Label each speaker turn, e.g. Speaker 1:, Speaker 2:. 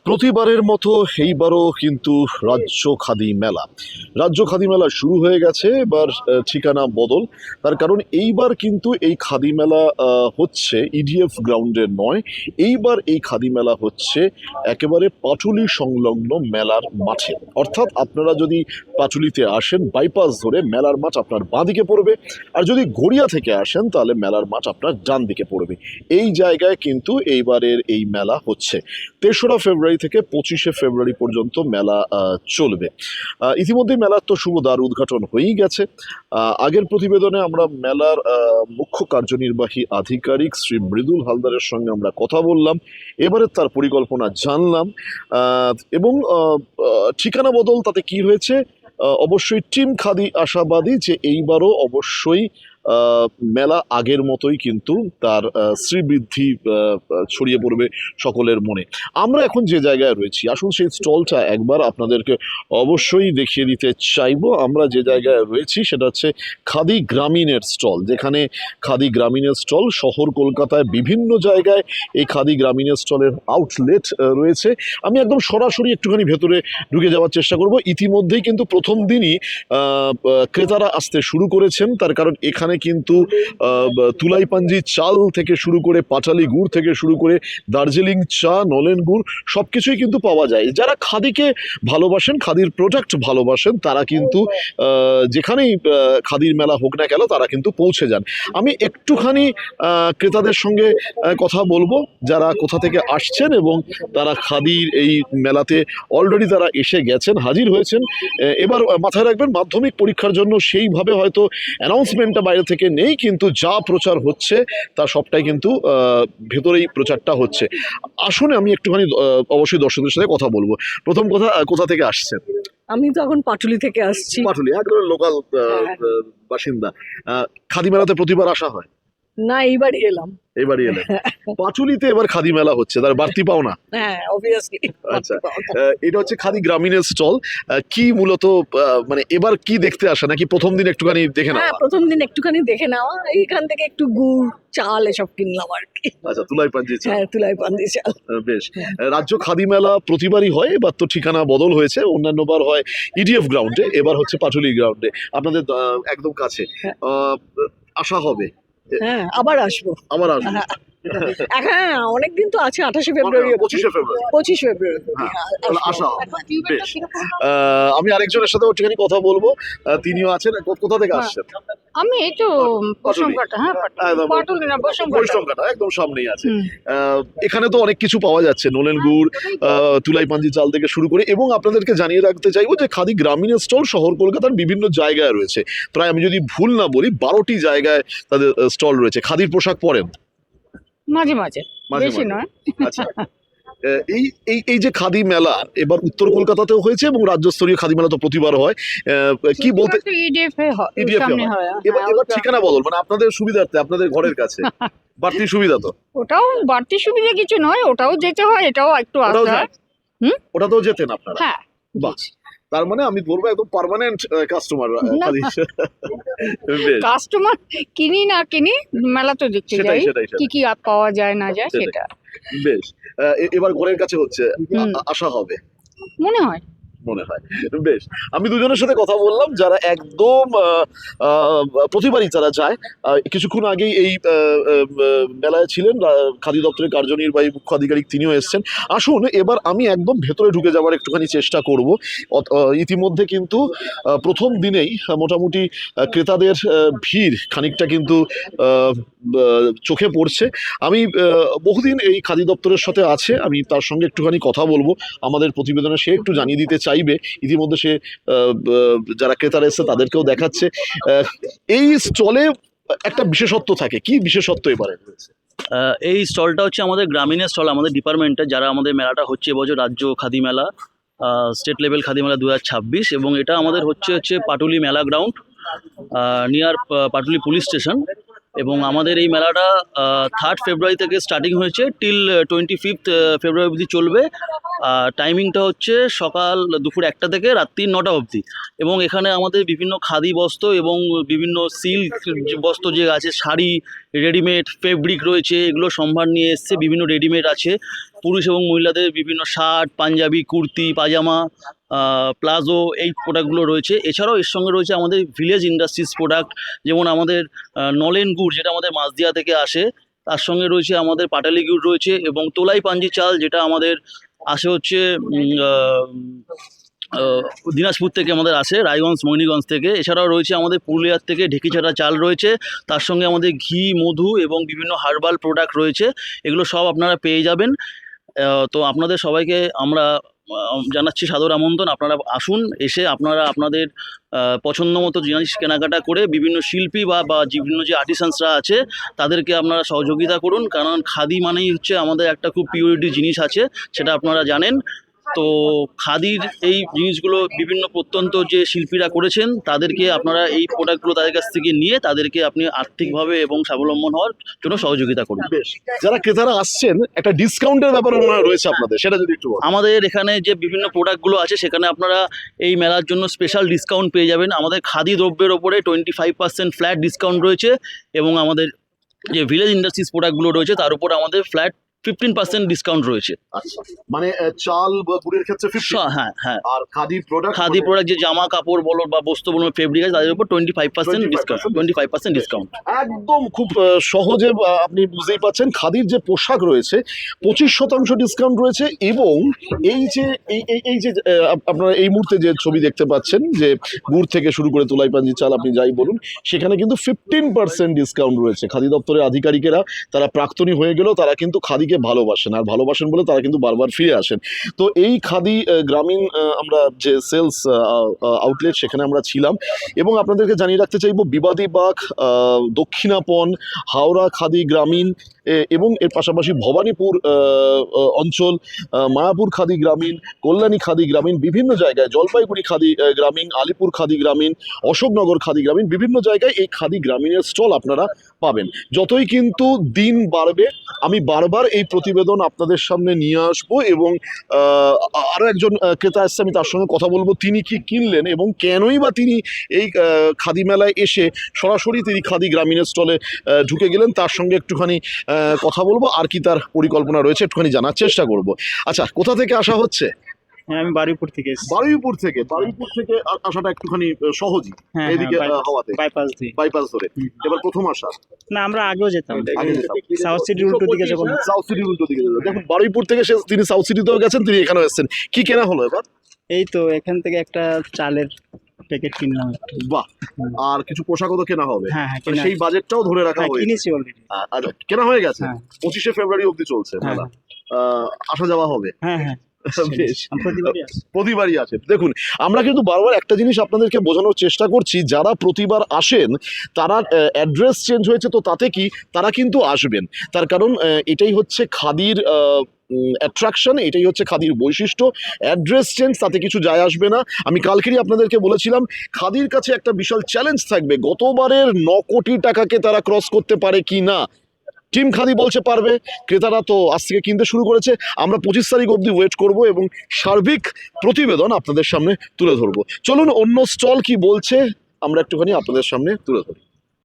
Speaker 1: প্রতিবারের মতো এইবারও কিন্তু রাজ্য খাদি মেলা শুরু হয়ে গেছে। এবার ঠিকানা বদল। তার কারণ এইবার কিন্তু এই খাদি মেলা হচ্ছে ইডিএফ গ্রাউন্ডে নয়। এইবার এই খাদি মেলা হচ্ছে একেবারে পাটুলি সংলগ্ন মেলার মাঠে। অর্থাৎ আপনারা যদি পাটুলিতে আসেন, বাইপাস ধরে মেলার মাঠ আপনার বাঁ দিকে পড়বে, আর যদি গড়িয়া থেকে আসেন তাহলে মেলার মাঠ আপনার ডান দিকে পড়বে। এই জায়গায় কিন্তু এইবারের এই মেলা হচ্ছে। ৩রা ফেব্রুয়ারি থেকে ২৫শে ফেব্রুয়ারি পর্যন্ত মেলা চলবে। ইতিমধ্যেই মেলার তো শুভ দ্বার উদ্ঘাটন হয়েই গেছে। আগের প্রতিবেদনে আমরা মেলার মুখ্য কার্যনির্বাহী আধিকারিক শ্রী মৃদুল হালদারের সঙ্গে আমরা কথা বললাম, এবারে তার পরিকল্পনা জানলাম। এবং ঠিকানা বদল তাতে কি হয়েছে, অবশ্যই টিম খাদি আশাবাদী যে এইবারও অবশ্যই মেলা আগের মতোই কিন্তু তার শ্রীবৃদ্ধি ছড়িয়ে পড়বে সকলের মনে। আমরা এখন যে জায়গায় রয়েছি, আসুন সেই স্টলটা একবার আপনাদেরকে অবশ্যই দেখিয়ে দিতে চাইবো। আমরা যে জায়গায় রয়েছি সেটা হচ্ছে খাদি গ্রামীণের স্টল, যেখানে খাদি গ্রামীণের স্টল শহর কলকাতায় বিভিন্ন জায়গায় এই খাদি গ্রামীণের স্টলের আউটলেট রয়েছে। আমি একদম সরাসরি একটুখানি ভেতরে ঢুকে যাওয়ার চেষ্টা করব। ইতিমধ্যেই কিন্তু প্রথম দিনই ক্রেতারা আসতে শুরু করেছেন, তার কারণ এখানে কিন্তু তুলাইপাঞ্জি চাল থেকে শুরু করে পাটালি গুড় থেকে শুরু করে দার্জিলিং চা, নলেন গুড় সবকিছুই কিন্তু পাওয়া যায়। যারা খাদিকে ভালোবাসেন, খাদির প্রোডাক্ট ভালোবাসেন, তারা কিন্তু যেখানেই খাদির মেলা হোক না কেন তারা কিন্তু পৌঁছে যান। আমি একটুখানি ক্রেতাদের সঙ্গে কথা বলবো, যারা কোথা থেকে আসছেন এবং তারা খাদির এই মেলাতে অলরেডি তারা এসে গেছেন, হাজির হয়েছেন। এবার মাথায় রাখবেন, মাধ্যমিক পরীক্ষার জন্য সেইভাবে হয়তো অ্যানাউন্সমেন্টটা বাইরে থেকে নেই, কিন্তু যা প্রচার হচ্ছে তার সবটাই কিন্তু ভেতরেই প্রচারটা হচ্ছে। আসুন আমি একটুখানি অবশ্যই দর্শকদের সাথে কথা বলবো। প্রথম কথা, কোথা থেকে আসছেন?
Speaker 2: আমি তো এখন পাটুলি থেকে আসছি।
Speaker 1: পাটুলি, একদম লোকাল বাসিন্দা। খাদি মেলাতে প্রতিবার আসা হয়?
Speaker 2: না, এইবারই এলাম।
Speaker 1: এবারই এলেন। পাটুলিতে এবার খাদি মেলা হচ্ছে, তার বাড়তি পাওনা।
Speaker 2: হ্যাঁ, অবভিয়াসলি।
Speaker 1: আচ্ছা, এটা হচ্ছে খাদি গ্রামীণের স্টল। কি মূলত মানে এবার কি দেখতে আসা, নাকি প্রথম দিন একটুখানি দেখে
Speaker 2: হ্যাঁ,
Speaker 1: নেওয়া?
Speaker 2: প্রথম দিন একটুখানি দেখে নেওয়া, এইখান থেকে একটু গুড় চাল এসব কিনলাম আর কি।
Speaker 1: আচ্ছা, তুলাইপাঞ্জি চা।
Speaker 2: হ্যাঁ, তুলাইপাঞ্জি চাল।
Speaker 1: বেশ। রাজ্য খাদি মেলা প্রতিবারই হয়, এবার তো ঠিকানা বদল হয়েছে। অন্যান্য বার হয় ইডিএফ গ্রাউন্ডে, এবার হচ্ছে পাটুলি গ্রাউন্ডে, আপনাদের একদম কাছে।
Speaker 2: হ্যাঁ।
Speaker 1: আশা হবে?
Speaker 2: হ্যাঁ, আবার আসবো।
Speaker 1: আমার আসবে।
Speaker 2: হ্যাঁ, অনেকদিন তো আছে, 28শে ফেব্রুয়ারি।
Speaker 1: 25শে ফেব্রুয়ারি।
Speaker 2: 25 ফেব্রুয়ারি।
Speaker 1: হ্যাঁ, তাহলে আসা হবে। বেশ। আমি আরেকজনের সাথে একটুখানি কথা বলবো, তিনিও আছেন। কোথা থেকে আসছেন?
Speaker 3: আমি এই তো
Speaker 1: পাটুলি।
Speaker 3: বৈষ্ণবঘাটা। হ্যাঁ,
Speaker 1: একদম।
Speaker 3: পাটুলি না, বৈষ্ণবঘাটা।
Speaker 1: বৈষ্ণবঘাটা একদম সামনেই আছে। এখানে তো অনেক কিছু পাওয়া যাচ্ছে, নলেন গুড়, তুলাইপাঞ্জি চাল থেকে শুরু করে। এবং আপনাদেরকে জানিয়ে রাখতে চাইবো যে খাদি গ্রামীণের স্টল শহর কলকাতার বিভিন্ন জায়গায় রয়েছে। প্রায় আমি যদি ভুল না বলি 12টি জায়গায় তাদের স্টল রয়েছে। খাদির পোশাক পরেন?
Speaker 3: মাঝে মাঝে,
Speaker 1: মাঝে
Speaker 3: বেশি
Speaker 1: মাঝে।
Speaker 3: নয়।
Speaker 1: আচ্ছা, এই এই এই যে খাদি মেলা এবার উত্তর কলকাতাতেও হয়েছে এবং রাজ্যস্তরীয় খাদি মেলা তো প্রতিবার হয়। কি বলতে,
Speaker 3: ইডিএফ
Speaker 1: ইডিএফ
Speaker 3: সামনে হয়।
Speaker 1: এবার এবার ঠিকানা বদল, মানে আপনাদের সুবিধার্থে, আপনাদের ঘরের কাছে বাড়তি সুবিধা তো।
Speaker 3: ওটাও বাড়তি সুবিধা কিছু নয়, ওটাও যেতে হয়, এটাও একটু
Speaker 1: ওটাও
Speaker 3: আসতে হয়।
Speaker 1: যায়? ওটাতেও যেতেন আপনারা?
Speaker 3: হ্যাঁ,
Speaker 1: বাহ, তার মানে আমি বলবো একদম পার্মানেন্ট কাস্টমার খাদি। বেশ।
Speaker 3: কাস্টমার কিনি না কিনি, মেলা তো দেখতে
Speaker 1: সেটাই,
Speaker 3: যাই
Speaker 1: সেটাই,
Speaker 3: কি
Speaker 1: সেটাই।
Speaker 3: কি পাওয়া যায় না যায়
Speaker 1: সেটাই।
Speaker 3: সেটা
Speaker 1: বেশ। এবার ঘরের কাছে হচ্ছে, আশা হবে
Speaker 3: মনে হয়।
Speaker 1: মনে হয়। বেশ। আমি দুজনের সাথে কথা বললাম যারা একদম প্রতিবারই তারা যায়। কিছুক্ষণ আগেই এই মেলায় ছিলেন খাদি দপ্তরের কার্যনির্বাহী মুখ্য আধিকারিক, তিনিও এসেছেন। আসুন এবার আমি একদম ভেতরে ঢুকে যাওয়ার একটুখানি চেষ্টা করব। ইতিমধ্যে কিন্তু প্রথম দিনেই মোটামুটি ক্রেতাদের ভিড় খানিকটা কিন্তু চোখে পড়ছে। আমি বহুদিন এই খাদি দপ্তরের সাথে আছে, আমি তার সঙ্গে একটুখানি কথা বলবো। আমাদের প্রতিবেদনে সে একটু জানিয়ে দিতে চাইবে। ইতিমধ্যে সে যারা ক্রেতারা এসছে তাদেরকেও দেখাচ্ছে। এই স্টলে একটা বিশেষত্ব থাকে, কি বিশেষত্ব এবারে?
Speaker 4: এই স্টলটা হচ্ছে আমাদের গ্রামীণের স্টল, আমাদের ডিপার্টমেন্টে যারা আমাদের মেলাটা হচ্ছে এবছর রাজ্য খাদি মেলা, স্টেট লেভেল খাদি মেলা 2026, এবং এটা আমাদের হচ্ছে পাটুলি মেলা ground near Patuli police station. এবং আমাদের এই মেলাটা 3rd ফেব্রুয়ারি থেকে স্টার্টিং হয়েছে, টিল 25th ফেব্রুয়ারি অবধি চলবে। টাইমিংটা হচ্ছে সকাল দুপুর 1টা থেকে রাত্রি 9টা অবধি। এবং এখানে আমাদের বিভিন্ন খাদি বস্ত্র এবং বিভিন্ন সিল্ক বস্ত্র যে আছে, শাড়ি, রেডিমেড ফেব্রিক রয়েছে, এগুলো সম্ভার নিয়ে এসছে। বিভিন্ন রেডিমেড আছে, পুরুষ এবং মহিলাদের বিভিন্ন শার্ট, পাঞ্জাবি, কুর্তি, পাজামা, প্লাজো, এই প্রোডাক্টগুলো রয়েছে। এছাড়াও এর সঙ্গে রয়েছে আমাদের ভিলেজ ইন্ডাস্ট্রিজ প্রোডাক্ট, যেমন আমাদের নলেন গুড়, যেটা আমাদের মাসদিয়া থেকে আসে। তার সঙ্গে রয়েছে আমাদের পাটালি গুড় রয়েছে, এবং তোলাই পাঞ্জি চাল, যেটা আমাদের আসে হচ্ছে দিনাজপুর থেকে আমাদের আসে, রায়গঞ্জ, মণিগঞ্জ থেকে। এছাড়াও রয়েছে আমাদের পুরুলিয়ার থেকে ঢেকিছাটা চাল রয়েছে। তার সঙ্গে আমাদের ঘি, মধু এবং বিভিন্ন হার্বাল প্রোডাক্ট রয়েছে। এগুলো সব আপনারা পেয়ে যাবেন। তো আপনাদের সবাইকে আমরা জানাচ্ছি সাদর আমন্ত্রণ। আপনারা আসুন, এসে আপনারা আপনাদের পছন্দ মতো জিনিস কেনাকাটা করে বিভিন্ন শিল্পী বা বিভিন্ন যে আর্টিসানসরা আছে তাদেরকে আপনারা সহযোগিতা করুন। কারণ খাদি মানেই হচ্ছে আমাদের একটা খুব পিওরিটি জিনিস আছে, সেটা আপনারা জানেন। তো খাদির এই জিনিসগুলো বিভিন্ন প্রত্যন্ত যে শিল্পীরা করেছেন, তাদেরকে আপনারা এই প্রোডাক্টগুলো তাদের কাছ থেকে নিয়ে তাদেরকে আপনি আর্থিকভাবে এবং স্বাবলম্বন হওয়ার জন্য সহযোগিতা করুন।
Speaker 1: বেশ, যারা ক্রেতারা আসছেন একটা ডিসকাউন্টের ব্যাপার মনে হয় রয়েছে আপনাদের, সেটা যদি একটু বলেন।
Speaker 4: আমাদের এখানে যে বিভিন্ন প্রোডাক্টগুলো আছে, সেখানে আপনারা এই মেলার জন্য স্পেশাল ডিসকাউন্ট পেয়ে যাবেন। আমাদের খাদি দ্রব্যের ওপরে 25% ফ্ল্যাট ডিসকাউন্ট রয়েছে, এবং আমাদের যে ভিলেজ ইন্ডাস্ট্রিজ প্রোডাক্টগুলো রয়েছে তার উপর আমাদের ফ্ল্যাট 15% ডিসকাউন্ট রয়েছে।
Speaker 1: আচ্ছা, মানে চাল বা গুড়ের ক্ষেত্রে 50,
Speaker 4: হ্যাঁ হ্যাঁ।
Speaker 1: আর খাদি প্রোডাক্ট
Speaker 4: যে জামা কাপড় বলো বা বস্ত্র বলো, ফেব্রিক আছে, তাদের উপর 25% ডিসকাউন্ট, 25% ডিসকাউন্ট।
Speaker 1: একদম খুব সহজে আপনি বুঝতেই পাচ্ছেন খাদির যে পোশাক রয়েছে 25% ডিসকাউন্ট রয়েছে। এবং এই যে আপনারা এই মুহূর্তে যে ছবি দেখতে পাচ্ছেন, যে গুড় থেকে শুরু করে তোলাই পাঞ্জি চাল আপনি যাই বলুন, সেখানে কিন্তু 15% ডিসকাউন্ট রয়েছে। খাদি দপ্তরের আধিকারিকেরা, তারা প্রাক্তনী হয়ে গেলেও তারা কিন্তু খাদিকে ভালোবাসেন, আর ভালোবাসেন বলে তারা কিন্তু বারবার ফিরে আসেন। তো এই খাদি গ্রামীণ আমরা যে সেলস আউটলেট, সেখানে আমরা ছিলাম। এবং আপনাদেরকে জানিয়ে রাখতে চাইবো বিবাদীবাগ, দক্ষিণাপন, হাওড়া খাদি গ্রামীণ, এবং এর পাশাপাশি ভবানীপুর অঞ্চল, মায়াপুর খাদি গ্রামীণ, কল্যাণী খাদি গ্রামীণ, বিভিন্ন জায়গায় জলপাইগুড়ি খাদি গ্রামীণ, আলিপুর খাদি গ্রামীণ, অশোকনগর খাদি গ্রামীণ, বিভিন্ন জায়গায় এই খাদি গ্রামীণের স্টল আপনারা পাবেন। যতই কিন্তু দিন বাড়বে, আমি বারবার এই প্রতিবেদন আপনাদের সামনে নিয়ে আসবো। এবং আরও একজন ক্রেতা আসছে, আমি তার সঙ্গে কথা বলবো, তিনি কি কিনলেন এবং কেনই বা তিনি এই খাদি মেলায় এসে সরাসরি তিনি খাদি গ্রামীণের স্টলে ঢুকে গেলেন, তার সঙ্গে একটুখানি কথা বলবো, আর কি তার পরিকল্পনা রয়েছে একটুখানি জানার চেষ্টা করব। আচ্ছা, কোথা থেকে আসা হচ্ছে?
Speaker 5: হ্যাঁ, আমি বারুইপুর থেকে এসেছি।
Speaker 1: বারুইপুর থেকে আসাটা একটুখানি সহজই
Speaker 5: হ্যাঁ,
Speaker 1: এদিকে হওয়াতে বাইপাস ধরে এবার প্রথম আসা
Speaker 5: না, আমরা আগেও যেতাম।
Speaker 1: আগে যেতাম।
Speaker 5: সাউথ সিটির উল্টো দিকে যখন
Speaker 1: সাউথ সিটির উল্টো দিকে যেত। দেখুন, বারুইপুর থেকে তিনি সাউথ সিটিতেও গেছেন, তিনি এখানেও এসেছেন। কি কেনা হলো এবার?
Speaker 5: এই তো এখান থেকে একটা চালের প্যাকেট কিনলাম।
Speaker 1: বাহ, আর কিছু পোশাকও তো কেনা হবে।
Speaker 5: হ্যাঁ হ্যাঁ,
Speaker 1: মানে
Speaker 5: কিনা-
Speaker 1: সেই বাজেটটাও ধরে রাখা
Speaker 5: হ্যাঁ,
Speaker 1: হয়েছে।
Speaker 5: কিনেছি অলরেডি।
Speaker 1: আচ্ছা, কেনা হয়ে গেছে।
Speaker 5: হ্যাঁ।
Speaker 1: 25শে ফেব্রুয়ারি অবধি চলছে
Speaker 5: হ্যাঁ
Speaker 1: মেলা। আসা যাওয়া হবে।
Speaker 5: হ্যাঁ হ্যাঁ,
Speaker 1: বেশ,
Speaker 5: আমি প্রতিবারই আসি।
Speaker 1: প্রতিবারই আছে। দেখুন, আমরা কিন্তু বারবার একটা জিনিস আপনাদেরকে বোঝানোর চেষ্টা করছি, যারা প্রতিবার আসেন তারা অ্যাড্রেস চেঞ্জ হয়েছে তো তাতে কি, তারা কিন্তু আসবেন। তার কারণ এটাই হচ্ছে খাদির অ্যাট্রাকশন, এটাই হচ্ছে খাদির বৈশিষ্ট্য। অ্যাড্রেস চেঞ্জ তাতে কিছু যায় আসবে না। আমি কালকেরই আপনাদেরকে বলেছিলাম খাদির কাছে একটা বিশাল চ্যালেঞ্জ থাকবে, গতবারের 9 কোটি টাকাকে তারা ক্রস করতে পারে কি না। টিম খাদি বলছে পারবে, ক্রেতারা তো আজ থেকে কিনতে শুরু করেছে। আমরা 25 তারিখ অবধি ওয়েট করব এবং সার্বিক প্রতিবেদন আপনাদের সামনে তুলে ধরবো। চলুন অন্য স্টল কি বলছে আমরা একটুখানি আপনাদের সামনে তুলে ধরি।